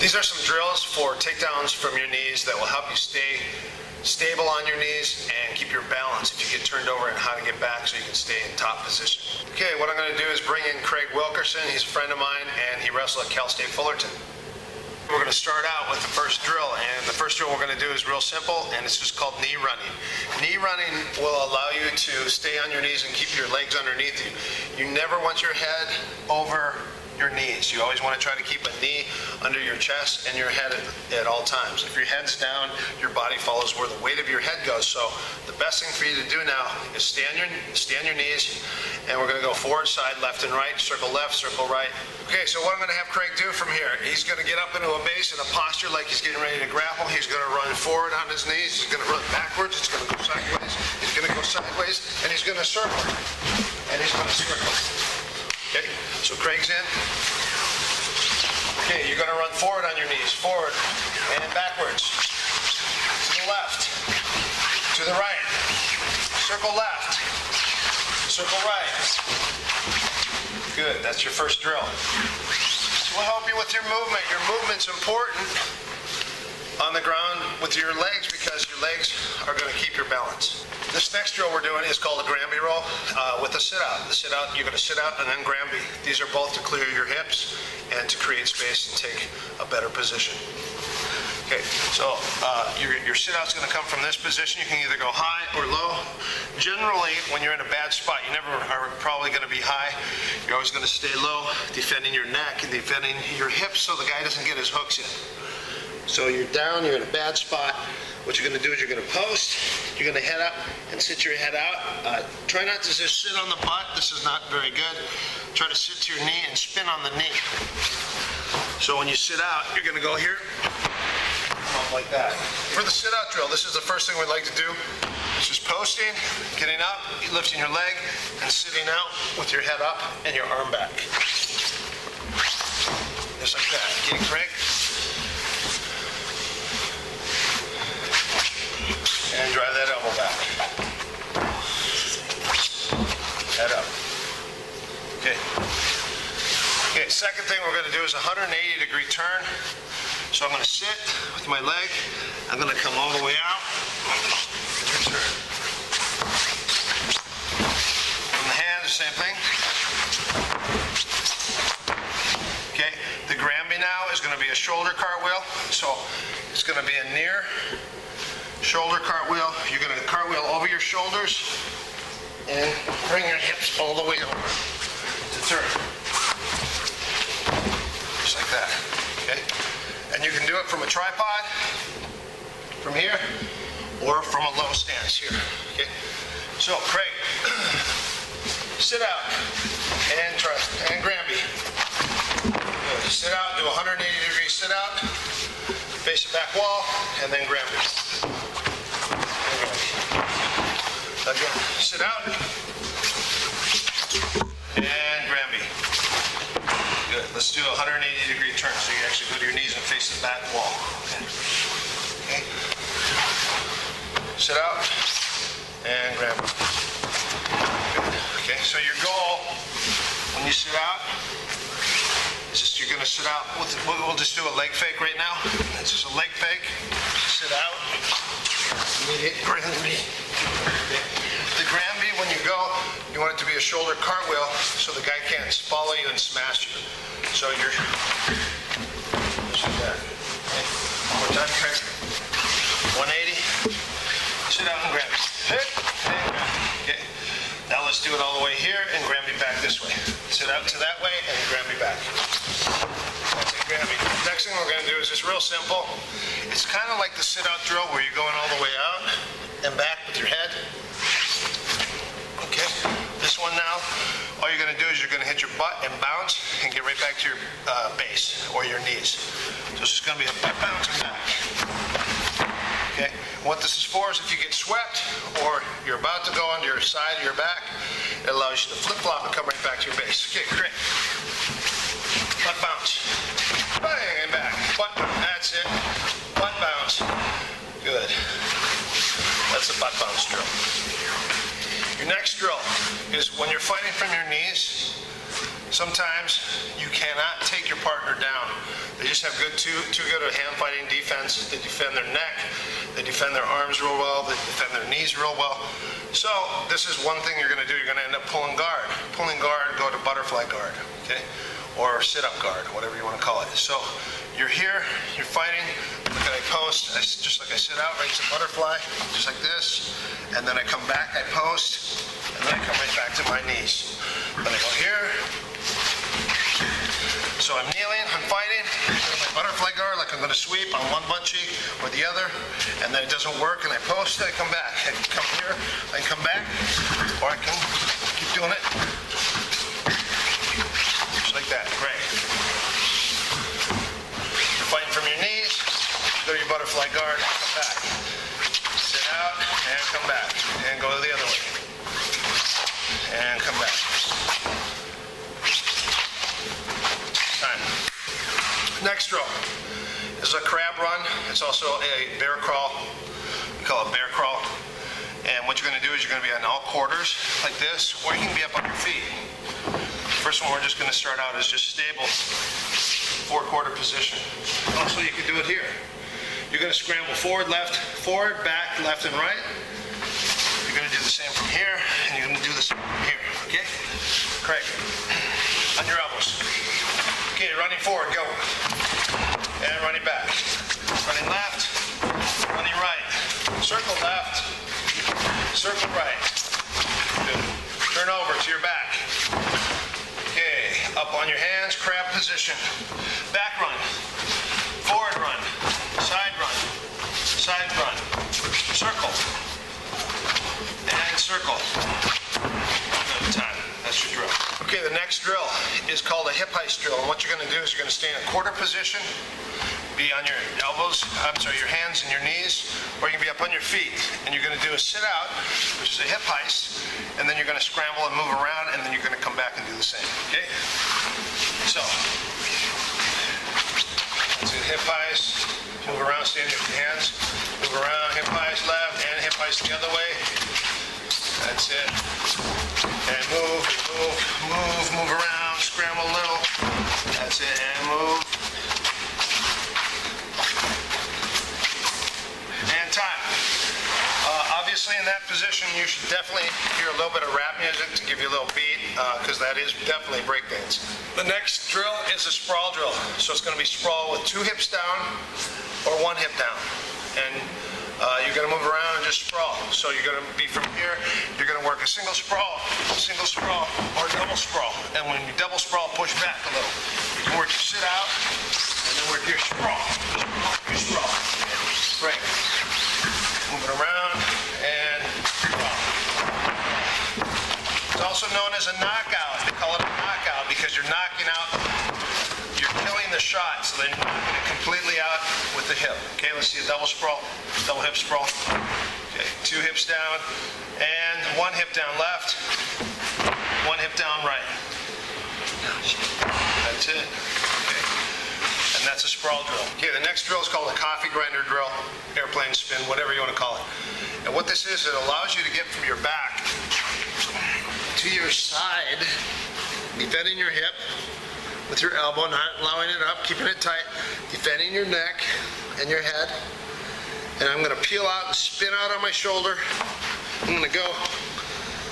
These are some drills for takedowns from your knees that will help you stay stable on your knees and keep your balance if you get turned over, and how to get back so you can stay in top position. Okay, what I'm going to do is bring in Craig Wilkerson. He's a friend of mine and he wrestled at Cal State Fullerton. We're going to start out with the first drill, and the first drill we're going to do is real simple, and it's just called knee running. Knee running will allow you to stay on your knees and keep your legs underneath you. You never want your head over your knees. You always want to try to keep a knee under your chest and your head at all times. If your head's down, your body follows where the weight of your head goes. So the best thing for you to do now is stay on your knees, and we're going to go forward, side, left and right, circle left, circle right. Okay, so what I'm going to have Craig do from here, he's going to get up into a base in a posture like he's getting ready to grapple. He's going to run forward on his knees. He's going to run backwards. It's going to go sideways. He's going to go sideways, and he's going to circle. And he's going to circle. Okay, so Craig's in. Okay, you're going to run forward on your knees, forward and backwards. To the left, to the right, circle left, circle right. Good, that's your first drill. This will help you with your movement. Your movement's important on the ground with your legs because your legs are going to keep your balance. This next drill we're doing is called a Granby Roll with a sit-out. The sit-out, you're going to sit out and then Granby. These are both to clear your hips and to create space and take a better position. Okay, so your sit-out's going to come from this position. You can either go high or low. Generally, when you're in a bad spot, you never are probably going to be high. You're always going to stay low, defending your neck and defending your hips so the guy doesn't get his hooks in. So you're down, you're in a bad spot. What you're going to do is you're going to post, you're going to head up and sit your head out. Try not to just sit on the butt. This is not very good. Try to sit to your knee and spin on the knee. So when you sit out, you're going to go here, like that. For the sit-out drill, this is the first thing we'd like to do. It's just posting, getting up, lifting your leg, and sitting out with your head up and your arm back. Just like that. Okay, Craig? And drive that elbow back. Head up. Okay. Okay, second thing we're going to do is a 180-degree turn. So I'm going to sit with my leg. I'm going to come all the way out. And turn. From the hands, same thing. Okay, the Granby now is going to be a shoulder cartwheel. So it's going to be a near shoulder cartwheel. You're going to cartwheel over your shoulders and bring your hips all the way over to turn. Just like that. Okay? And you can do it from a tripod, from here, or from a low stance here. Okay? So, Craig, sit out and try, and Granby. Good. Sit out, do a 180-degree sit out, face the back wall, and then Granby. Again, sit out, and Granby. Good, let's do a 180-degree turn, so you actually go to your knees and face the back wall. Okay. Sit out, and Granby. Good. Okay, so your goal, when you sit out, is just you're going to sit out, we'll just do a leg fake right now. It's just a leg fake, sit out, immediate Granby. The Granby, when you go, you want it to be a shoulder cartwheel so the guy can't follow you and smash you. So you're just like that. Okay. One more time, Craig. 180. Sit out and Granby. Hit and Granby. Okay. Now let's do it all the way here and Granby back this way. Sit out to that way and Granby back. That's it, Granby. Next thing we're going to do is just real simple. It's kind of like the sit-out drill where you're going all the way out and back with your head. Okay, this one now, all you're going to do is you're going to hit your butt and bounce and get right back to your base or your knees. So it's just going to be a butt bounce and back. Okay, what this is for is if you get swept or you're about to go onto your side or your back, it allows you to flip-flop and come right back to your base. Okay, great. Butt bounce. Bang, and back. Butt bounce. That's it. Butt bounce. Good. That's the butt bounce drill. Your next drill is when you're fighting from your knees, Sometimes you cannot take your partner down. They just have too good a hand fighting defense. They defend their neck, they defend their arms real well, they defend their knees real well. So this is one thing you're going to do. You're going to end up pulling guard. Pulling guard, go to butterfly guard, okay? Or sit-up guard, whatever you want to call it. So you're here, you're fighting. Look at I post, just like I sit out, right to butterfly, just like this. And then I come back, I post, and then I come right back to my knees. Then I go here. So I'm kneeling, I'm fighting, my butterfly guard like I'm going to sweep on one butt cheek or the other, and then it doesn't work and I post and I come back. I can come here, I can come back, or I can keep doing it. Just like that, great. You're fighting from your knees, go to your butterfly guard, come back. Sit out and come back, and go the other way. And come back. Next drill is a crab run. It's also a bear crawl. We call it bear crawl. And what you're going to do is you're going to be on all quarters like this, or you can be up on your feet. First one we're just going to start out is just stable 4-quarter position. Also, you can do it here. You're going to scramble forward, back, left, and right. You're going to do the same from here, and you're going to do the same from here. Okay? Great. On your elbows. Okay, running forward, go. And running back. Running left, running right. Circle left, circle right. Good. Turn over to your back. Okay, up on your hands, crab position. Back run, forward run, side run, circle, and circle. Another time. That's your drill. Okay, the next drill is called a hip heist drill. And what you're going to do is you're going to stay in a quarter position, be on your elbows, your hands and your knees, or you can be up on your feet. And you're going to do a sit out, which is a hip heist, and then you're going to scramble and move around, and then you're going to come back and do the same. Okay? So, that's a hip heist. Move around, stand with your hands. Move around, hip heist left, and hip heist the other way. That's it. And move around, scramble a little. That's it, and move. And time. Obviously in that position you should definitely hear a little bit of rap music to give you a little beat, because that is definitely breakdance. The next drill is a sprawl drill. So it's going to be sprawl with 2 hips down or 1 hip down. And you're going to move around and just sprawl. So you're going to be from here, you're going to work a single sprawl, or double sprawl. And when you double sprawl, push back a little. You can work your sit out, and then work your sprawl. Great. Move it around, and sprawl. It's also known as a knockout. They call it a knockout because you're knocking out, you're killing the shot, so they're knocking it completely out with the hip. Okay, let's see a double sprawl, double hip sprawl. Okay, 2 hips down, and 1 hip down left, 1 hip down right. That's it. Okay, and that's a sprawl drill. Okay, the next drill is called a coffee grinder drill, airplane spin, whatever you want to call it. And what this is, it allows you to get from your back to your side, defending your hip with your elbow, not allowing it up, keeping it tight, defending your neck and your head. And I'm going to peel out and spin out on my shoulder. I'm going to go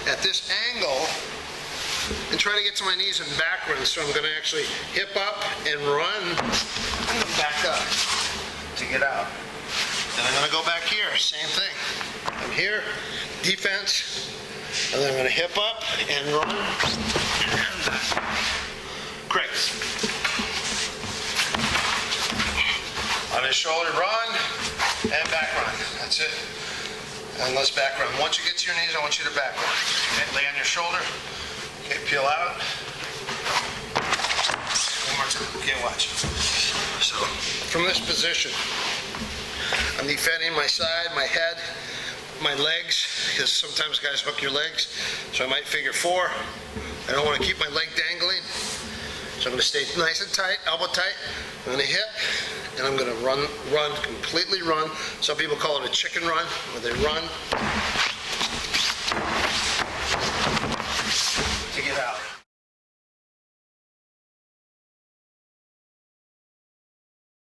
at this angle and try to get to my knees and backwards. So I'm going to actually hip up and run and then back up to get out. Then I'm going to go back here, same thing. I'm here, defense, and then I'm going to hip up and run and back. Great. On his shoulder, run, and back run. That's it. And let's back run. Once you get to your knees, I want you to back run. Okay, lay on your shoulder. Okay, peel out. One more time. Okay, watch. So, from this position, I'm defending my side, my head, my legs, because sometimes guys hook your legs. So I might figure 4. I don't want to keep my leg dangling. So I'm going to stay nice and tight, elbow tight. I'm going to hip, and I'm going to run, completely run. Some people call it a chicken run, where they run,